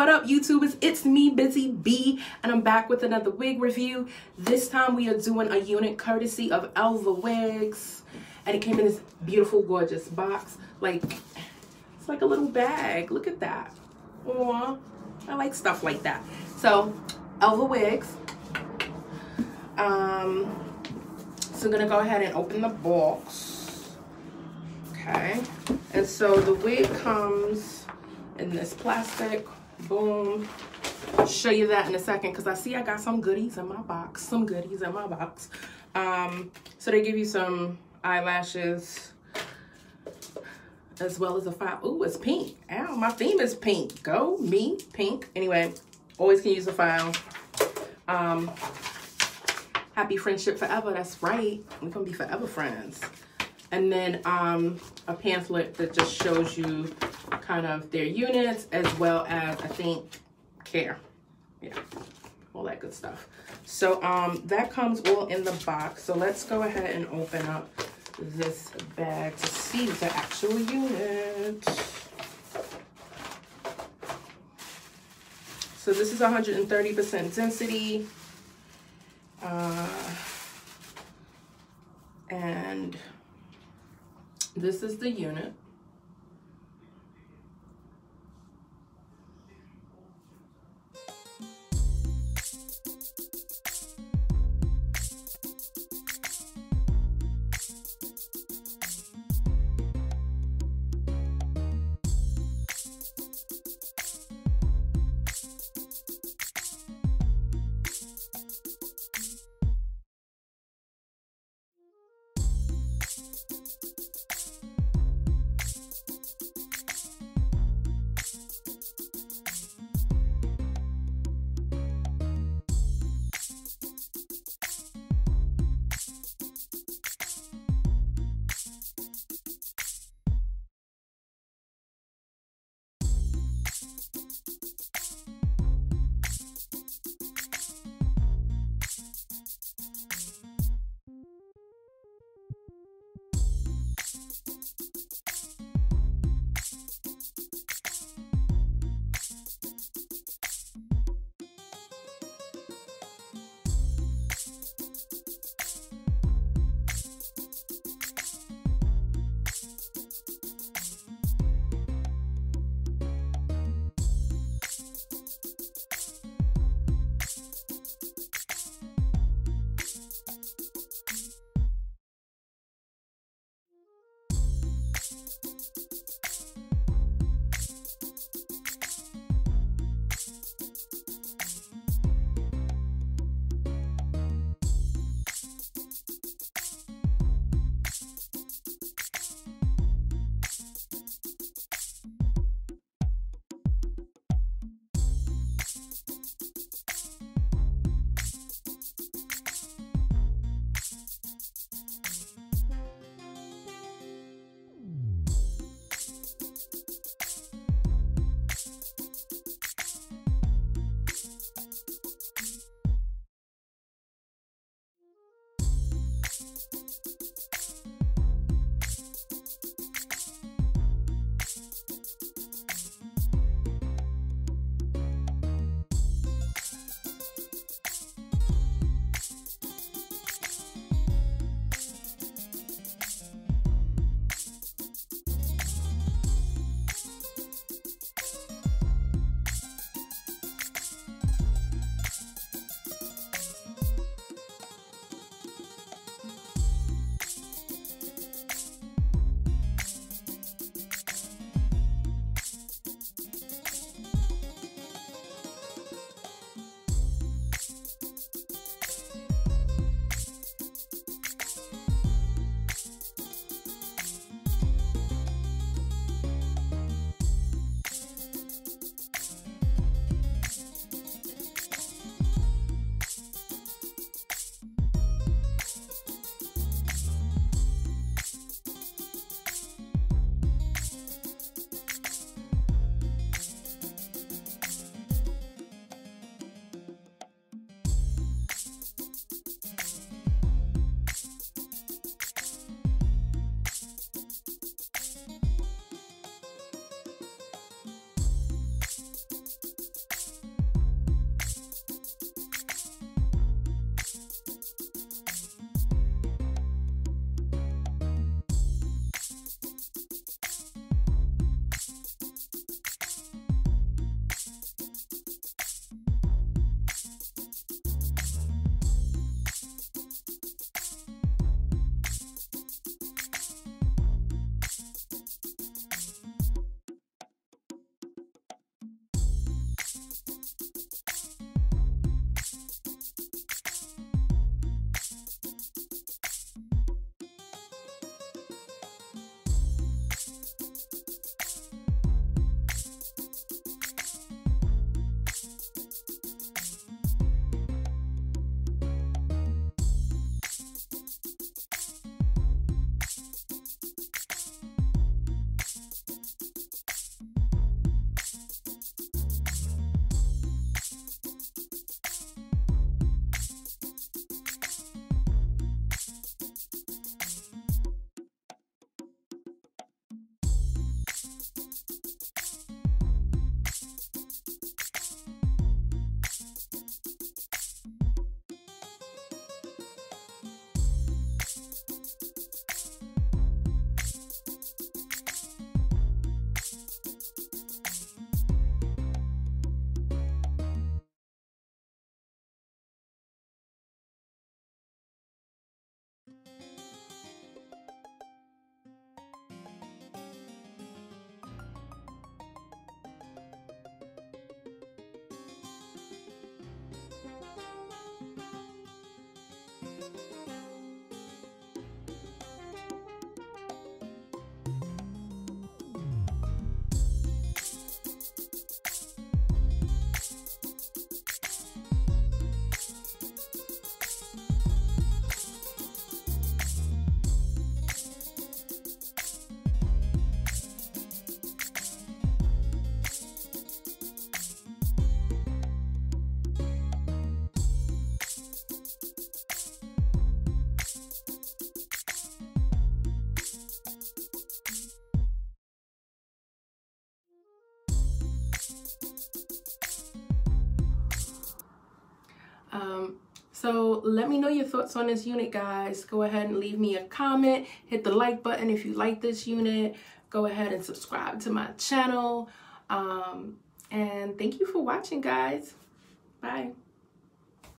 What up, YouTubers? It's me, Busy B, and I'm back with another wig review. This time we are doing a unit courtesy of Eva Wigs, and it came in this beautiful, gorgeous box. Like, it's like a little bag. Look at that. Aww, I like stuff like that. So, Eva Wigs. So I'm gonna go ahead and open the box. Okay, and so the wig comes in this plastic. Boom. I'll show you that in a second because I see I got some goodies in my box. So they give you some eyelashes as well as a file. Ooh, it's pink. Ow, my theme is pink. Go me, pink. Anyway, always can use a file. Happy friendship forever. That's right. We're gonna be forever friends. And then a pamphlet that just shows you kind of their units as well as, I think, care. Yeah, all that good stuff. So that comes all in the box. So let's go ahead and open up this bag to see the actual unit. So this is 130% density. And this is the unit. So let me know your thoughts on this unit, guys. Go ahead and leave me a comment. Hit the like button if you like this unit. Go ahead and subscribe to my channel. And thank you for watching, guys. Bye.